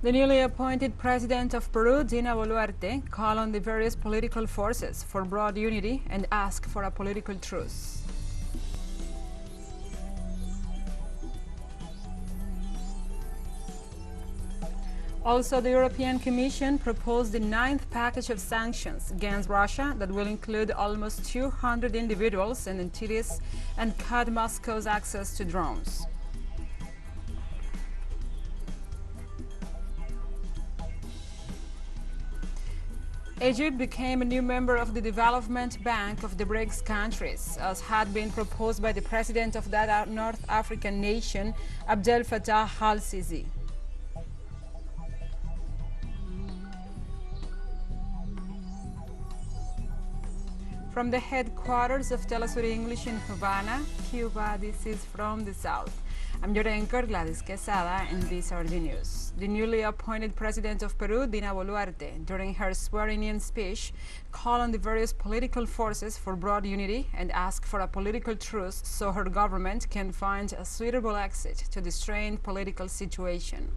The newly appointed president of Peru, Dina Boluarte, called on the various political forces for broad unity and asked for a political truce. Also, the European Commission proposed the 9th package of sanctions against Russia that will include almost 200 individuals and entities and cut Moscow's access to drones. Egypt became a new member of the Development Bank of the BRICS countries, as had been proposed by the president of that North African nation, Abdel Fattah al-Sisi. From the headquarters of TeleSUR English in Havana, Cuba, this is From the South. I'm your anchor, Gladys Quesada, and these are the news. The newly appointed president of Peru, Dina Boluarte, during her swearing-in speech, called on the various political forces for broad unity and asked for a political truce so her government can find a suitable exit to the strained political situation.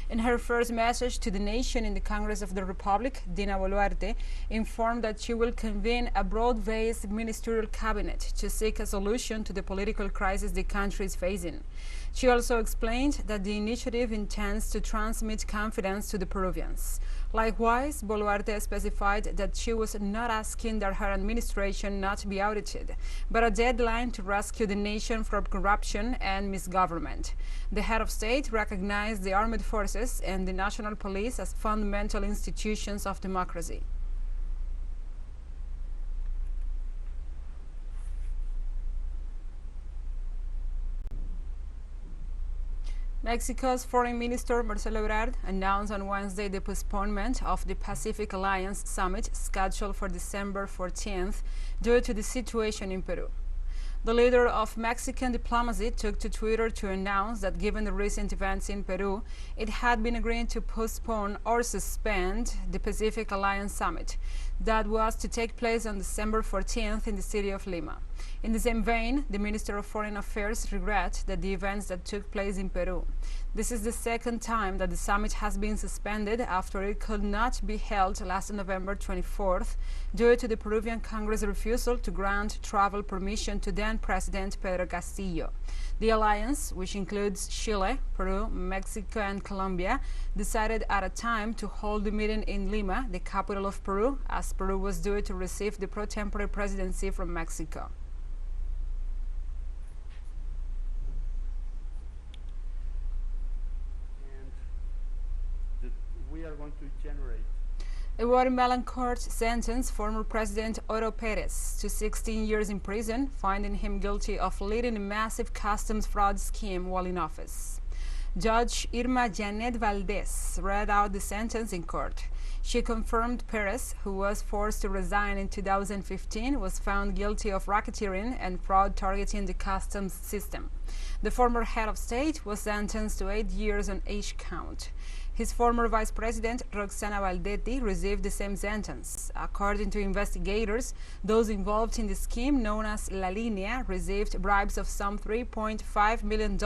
In her first message to the nation in the Congress of the Republic, Dina Boluarte informed that she will convene a broad-based ministerial cabinet to seek a solution to the political crisis the country is facing. She also explained that the initiative intends to transmit confidence to the Peruvians. Likewise, Boluarte specified that she was not asking that her administration not be audited, but a deadline to rescue the nation from corruption and misgovernment. The head of state recognized the armed forces and the national police as fundamental institutions of democracy. Mexico's Foreign Minister Marcelo Ebrard announced on Wednesday the postponement of the Pacific Alliance Summit scheduled for December 14th due to the situation in Peru. The leader of Mexican diplomacy took to Twitter to announce that given the recent events in Peru, it had been agreed to postpone or suspend the Pacific Alliance Summit that was to take place on December 14th in the city of Lima. In the same vein, the Minister of Foreign Affairs regrets that the events that took place in Peru. This is the second time that the summit has been suspended after it could not be held last November 24th due to the Peruvian Congress' refusal to grant travel permission to then President Pedro Castillo. The alliance, which includes Chile, Peru, Mexico, and Colombia, decided at a time to hold the meeting in Lima, the capital of Peru, as Peru was due to receive the pro tempore presidency from Mexico. We are going to generate. A Guatemalan court sentenced former President Oro Perez to 16 years in prison, finding him guilty of leading a massive customs fraud scheme while in office. Judge Irma Janet Valdez read out the sentence in court. She confirmed Perez, who was forced to resign in 2015, was found guilty of racketeering and fraud targeting the customs system. The former head of state was sentenced to 8 years on each count. His former vice president, Roxana Valdetti, received the same sentence. According to investigators, those involved in the scheme known as La Línea received bribes of some $3.5 million,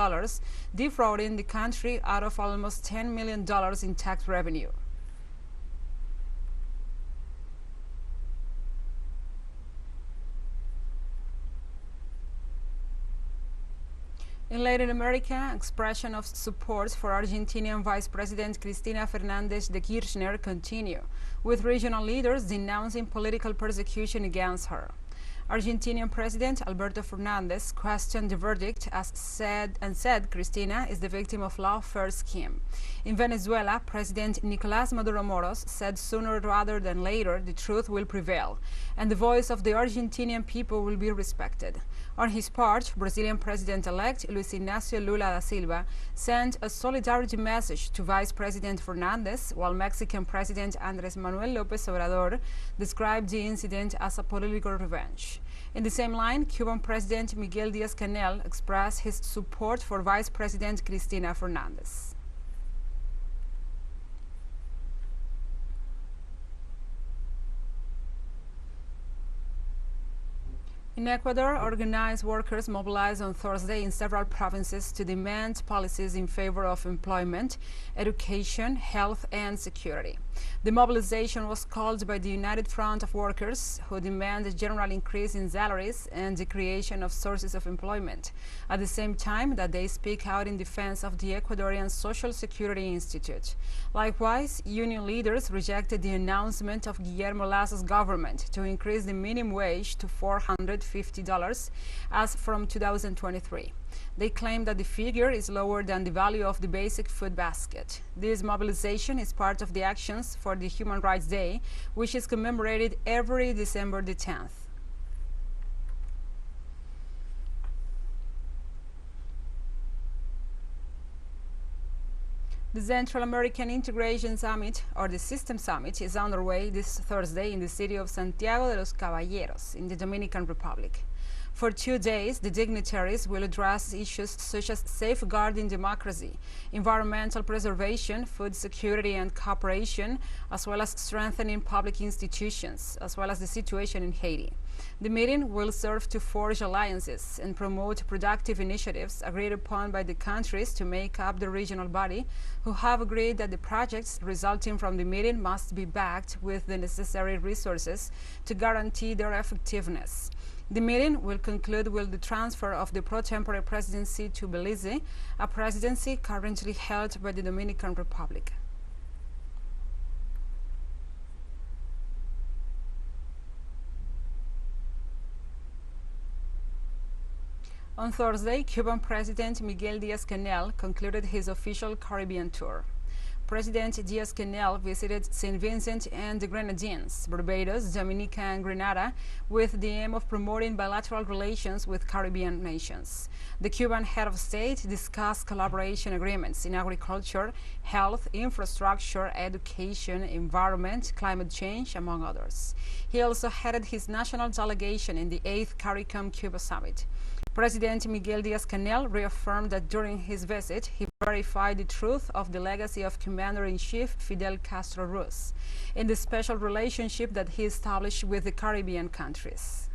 defrauding the country out of almost $10 million in tax revenue. In Latin America, expression of support for Argentinian Vice President Cristina Fernández de Kirchner continue, with regional leaders denouncing political persecution against her. Argentinian President Alberto Fernández questioned the verdict as said Cristina is the victim of lawfare scheme. In Venezuela, President Nicolás Maduro Moros said sooner rather than later the truth will prevail, and the voice of the Argentinian people will be respected. On his part, Brazilian President-elect Luis Ignacio Lula da Silva sent a solidarity message to Vice President Fernández, while Mexican President Andrés Manuel López Obrador described the incident as a political revenge. In the same line, Cuban President Miguel DiazCanel expressed his support for Vice President Cristina Fernández. In Ecuador, organized workers mobilized on Thursday in several provinces to demand policies in favor of employment, education, health, and security. The mobilization was called by the United Front of Workers, who demand a general increase in salaries and the creation of sources of employment, at the same time that they speak out in defense of the Ecuadorian Social Security Institute. Likewise, union leaders rejected the announcement of Guillermo Lazo's government to increase the minimum wage to $450 as from 2023. They claim that the figure is lower than the value of the basic food basket. This mobilization is part of the Actions for the Human Rights Day, which is commemorated every December the 10th. The Central American Integration Summit, or the System Summit, is underway this Thursday in the city of Santiago de los Caballeros in the Dominican Republic. For 2 days, the dignitaries will address issues such as safeguarding democracy, environmental preservation, food security and cooperation, as well as strengthening public institutions, as well as the situation in Haiti. The meeting will serve to forge alliances and promote productive initiatives agreed upon by the countries to make up the regional body, who have agreed that the projects resulting from the meeting must be backed with the necessary resources to guarantee their effectiveness. The meeting will conclude with the transfer of the pro-tempore presidency to Belize, a presidency currently held by the Dominican Republic. On Thursday, Cuban President Miguel DiazCanel concluded his official Caribbean tour. President DiazCanel visited St. Vincent and the Grenadines, Barbados, Dominica, and Grenada with the aim of promoting bilateral relations with Caribbean nations. The Cuban head of state discussed collaboration agreements in agriculture, health, infrastructure, education, environment, climate change, among others. He also headed his national delegation in the 8th CARICOM Cuba Summit. President Miguel DiazCanel reaffirmed that during his visit, he verified the truth of the legacy of Commander-in-Chief Fidel Castro Ruz in the special relationship that he established with the Caribbean countries.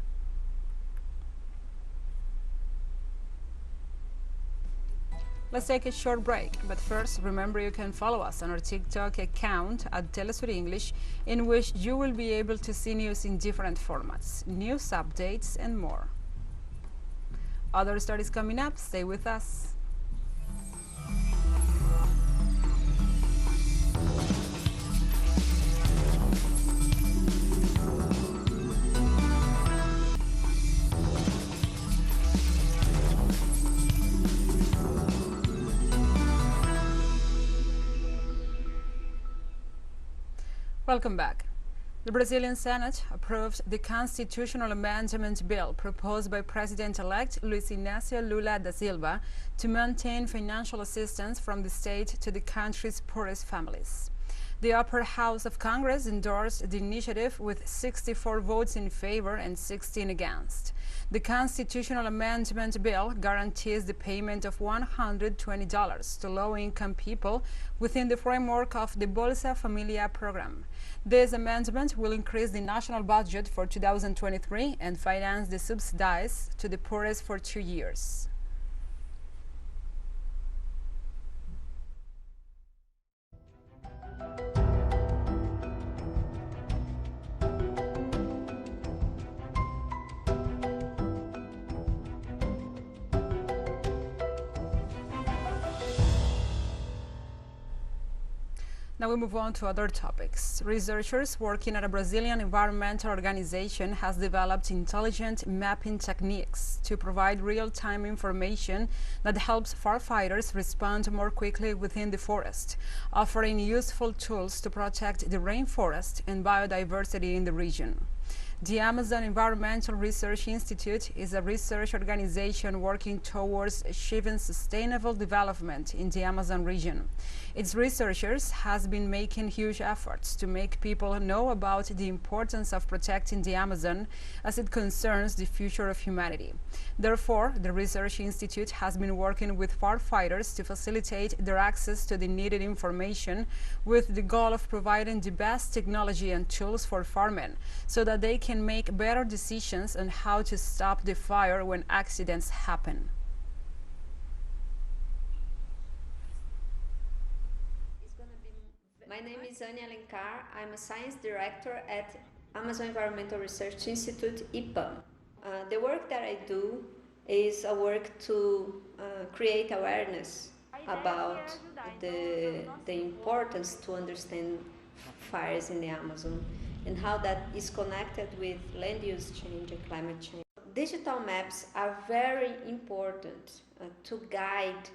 Let's take a short break, but first, remember you can follow us on our TikTok account at TeleSUR English, in which you will be able to see news in different formats, news updates, and more. Other stories coming up. Stay with us. Welcome back. The Brazilian Senate approved the constitutional amendment bill proposed by President-elect Luiz Inácio Lula da Silva to maintain financial assistance from the state to the country's poorest families. The upper house of Congress endorsed the initiative with 64 votes in favor and 16 against. The constitutional amendment bill guarantees the payment of $120 to low-income people within the framework of the Bolsa Familia program. This amendment will increase the national budget for 2023 and finance the subsidies to the poorest for 2 years. Now we move on to other topics. Researchers working at a Brazilian environmental organization has developed intelligent mapping techniques to provide real-time information that helps firefighters respond more quickly within the forest, offering useful tools to protect the rainforest and biodiversity in the region. The Amazon Environmental Research Institute is a research organization working towards achieving sustainable development in the Amazon region. Its researchers have been making huge efforts to make people know about the importance of protecting the Amazon as it concerns the future of humanity. Therefore, the Research Institute has been working with firefighters to facilitate their access to the needed information with the goal of providing the best technology and tools for firemen so that they can can make better decisions on how to stop the fire when accidents happen. My name is Ania Alencar. I'm a science director at Amazon Environmental Research Institute, IPAM. The work that I do is a work to create awareness about the importance to understand fires in the Amazon and how that is connected with land use change and climate change. Digital maps are very important to guide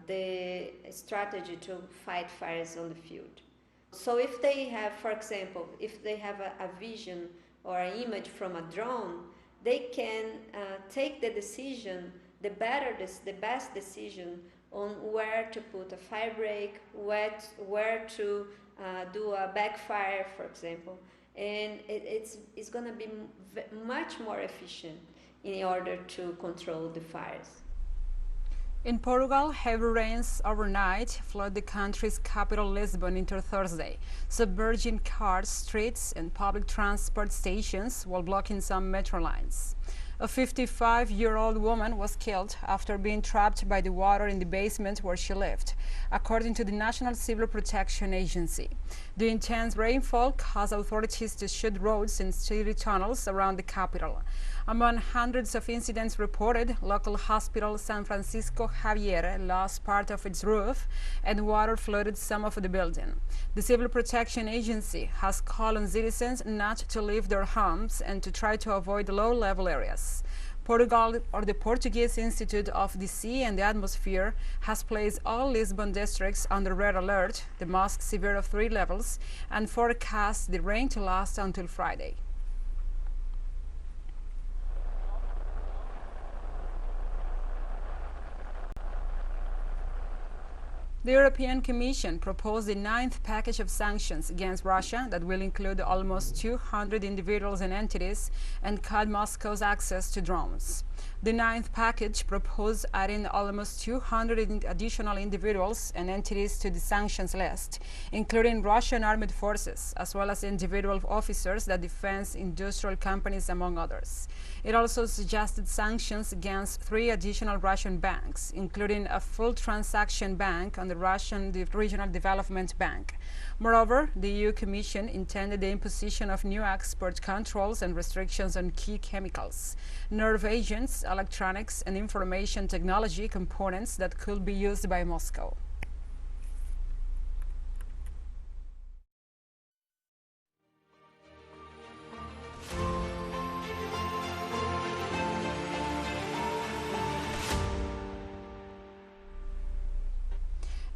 the strategy to fight fires on the field. So if they have, for example, if they have a vision or an image from a drone, they can take the decision, the best decision on where to put a fire break, where to do a backfire, for example. And it's going to be much more efficient in order to control the fires. In Portugal, heavy rains overnight flooded the country's capital Lisbon into Thursday, submerging cars, streets and public transport stations while blocking some metro lines. A 55-year-old woman was killed after being trapped by the water in the basement where she lived, according to the National Civil Protection Agency. The intense rainfall caused authorities to shut roads and city tunnels around the capital. Among hundreds of incidents reported, local hospital San Francisco Javier lost part of its roof and water flooded some of the building. The Civil Protection Agency has called on citizens not to leave their homes and to try to avoid low-level areas. Portugal, or the Portuguese Institute of the Sea and the Atmosphere, has placed all Lisbon districts under red alert, the most severe of 3 levels, and forecasts the rain to last until Friday. The European Commission proposed the 9th package of sanctions against Russia that will include almost 200 individuals and entities and cut Moscow's access to drones. The 9th package proposed adding almost 200 additional individuals and entities to the sanctions list, including Russian armed forces, as well as individual officers that defend industrial companies, among others. It also suggested sanctions against 3 additional Russian banks, including a full transaction bank and the Russian Regional Development Bank. Moreover, the EU Commission intended the imposition of new export controls and restrictions on key chemicals, nerve agents, electronics, and information technology components that could be used by Moscow.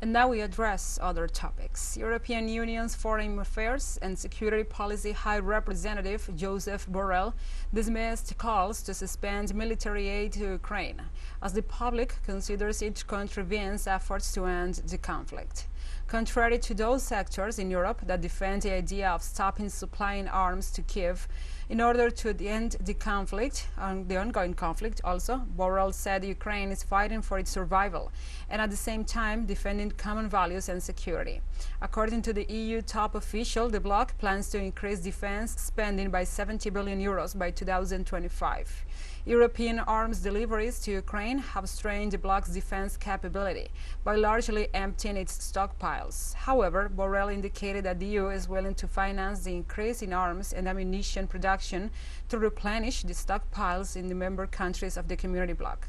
And now we address other topics. European Union's Foreign Affairs and Security Policy High Representative Joseph Borrell dismissed calls to suspend military aid to Ukraine, as the public considers it contravenes efforts to end the conflict. Contrary to those sectors in Europe that defend the idea of stopping supplying arms to Kiev in order to end the conflict, the ongoing conflict also, Borrell said Ukraine is fighting for its survival and at the same time defending common values and security. According to the EU top official, the bloc plans to increase defense spending by 70 billion euros by 2025. European arms deliveries to Ukraine have strained the bloc's defense capability by largely emptying its stockpiles. However, Borrell indicated that the EU is willing to finance the increase in arms and ammunition production to replenish the stockpiles in the member countries of the community bloc.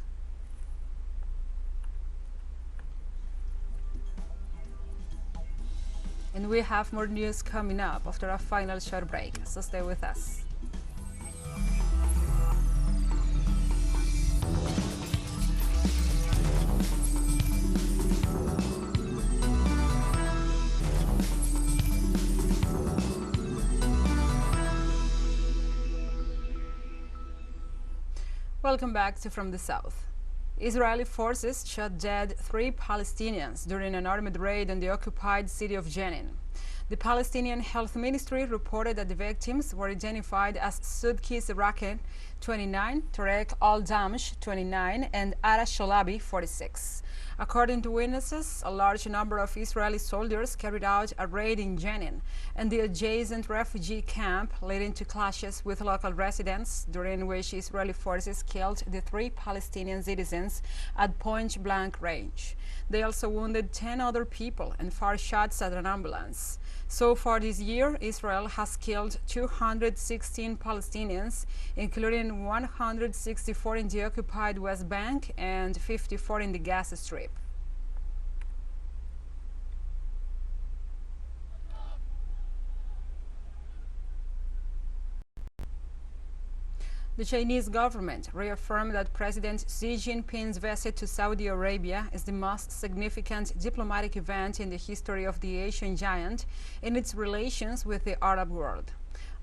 And we have more news coming up after a final short break, so stay with us. Welcome back to From the South. Israeli forces shot dead 3 Palestinians during an armed raid on the occupied city of Jenin. The Palestinian Health Ministry reported that the victims were identified as Sudki Raket, 29, Tarek al-Damsh, 29, and Ara Shalabi, 46. According to witnesses, a large number of Israeli soldiers carried out a raid in Jenin and the adjacent refugee camp, leading to clashes with local residents, during which Israeli forces killed the 3 Palestinian citizens at point-blank range. They also wounded 10 other people and fired shots at an ambulance. So far this year, Israel has killed 216 Palestinians, including 164 in the occupied West Bank and 54 in the Gaza Strip. The Chinese government reaffirmed that President Xi Jinping's visit to Saudi Arabia is the most significant diplomatic event in the history of the Asian giant in its relations with the Arab world.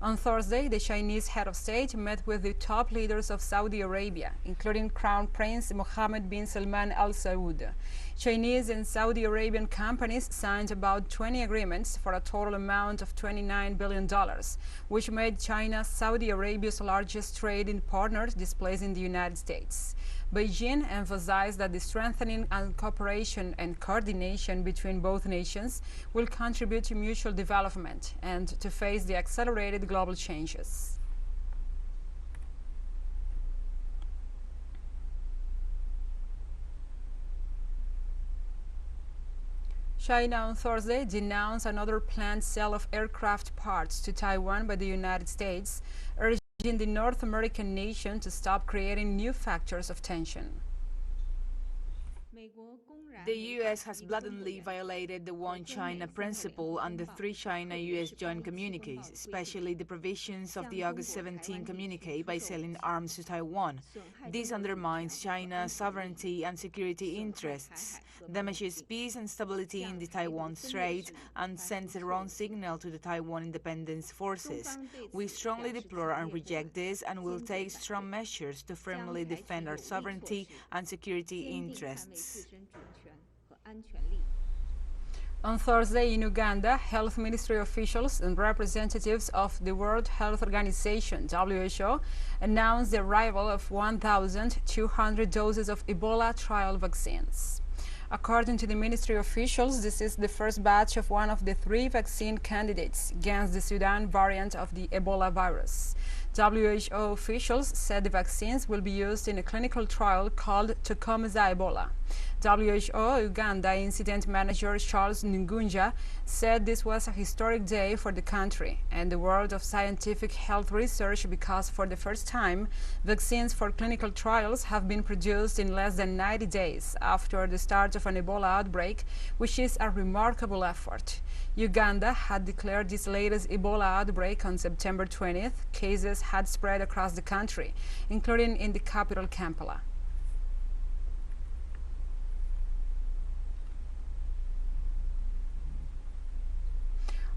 On Thursday, the Chinese head of state met with the top leaders of Saudi Arabia, including Crown Prince Mohammed bin Salman Al Saud. Chinese and Saudi Arabian companies signed about 20 agreements for a total amount of $29 billion, which made China Saudi Arabia's largest trading partner, displacing the United States. Beijing emphasized that the strengthening and cooperation and coordination between both nations will contribute to mutual development and to face the accelerated global changes. China on Thursday denounced another planned sale of aircraft parts to Taiwan by the United States, urging the North American nation to stop creating new factors of tension. The U.S. has blatantly violated the One China principle and the 3 China-U.S. joint communiques, especially the provisions of the August 17 communique by selling arms to Taiwan. This undermines China's sovereignty and security interests, damages peace and stability in the Taiwan Strait, and sends the wrong signal to the Taiwan independence forces. We strongly deplore and reject this and will take strong measures to firmly defend our sovereignty and security interests. On Thursday in Uganda, health ministry officials and representatives of the World Health Organization, WHO, announced the arrival of 1,200 doses of Ebola trial vaccines. According to the ministry officials, this is the first batch of one of the 3 vaccine candidates against the Sudan variant of the Ebola virus. WHO officials said the vaccines will be used in a clinical trial called Tokomeza Ebola. WHO Uganda Incident Manager Charles Ngunja said this was a historic day for the country and the world of scientific health research because for the first time, vaccines for clinical trials have been produced in less than 90 days after the start of an Ebola outbreak, which is a remarkable effort. Uganda had declared this latest Ebola outbreak on September 20th. Cases had spread across the country, including in the capital, Kampala.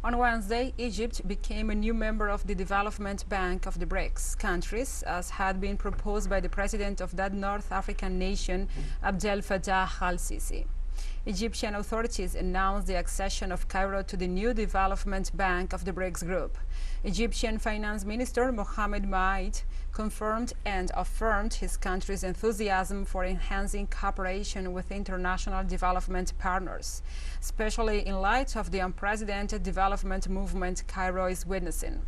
On Wednesday, Egypt became a new member of the Development Bank of the BRICS countries, as had been proposed by the president of that North African nation, Abdel Fattah al-Sisi. Egyptian authorities announced the accession of Cairo to the new Development Bank of the BRICS group. Egyptian Finance Minister Mohamed Maid confirmed and affirmed his country's enthusiasm for enhancing cooperation with international development partners, especially in light of the unprecedented development movement Cairo is witnessing.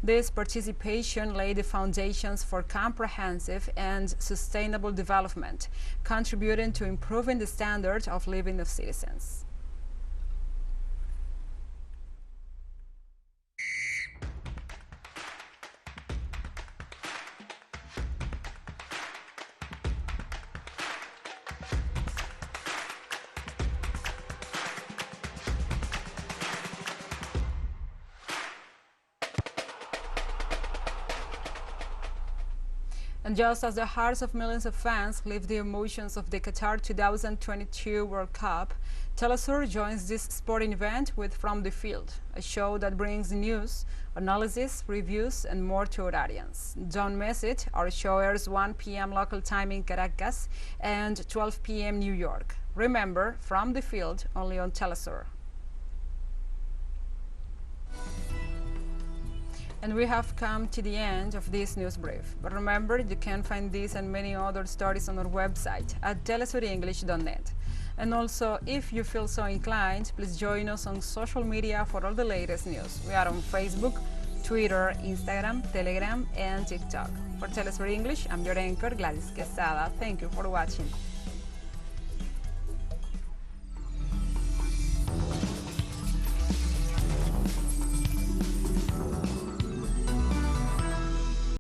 This participation laid the foundations for comprehensive and sustainable development, contributing to improving the standard of living of citizens. And just as the hearts of millions of fans live the emotions of the Qatar 2022 World Cup, TeleSUR joins this sporting event with From the Field, a show that brings news, analysis, reviews, and more to our audience. Don't miss it. Our show airs 1 p.m. local time in Caracas and 12 p.m. New York. Remember, From the Field, only on TeleSUR. And we have come to the end of this news brief. But remember, you can find this and many other stories on our website at telesurenglish.net. And also, if you feel so inclined, please join us on social media for all the latest news. We are on Facebook, Twitter, Instagram, Telegram, and TikTok. For TeleSUR English, I'm your anchor, Gladys Quesada. Thank you for watching.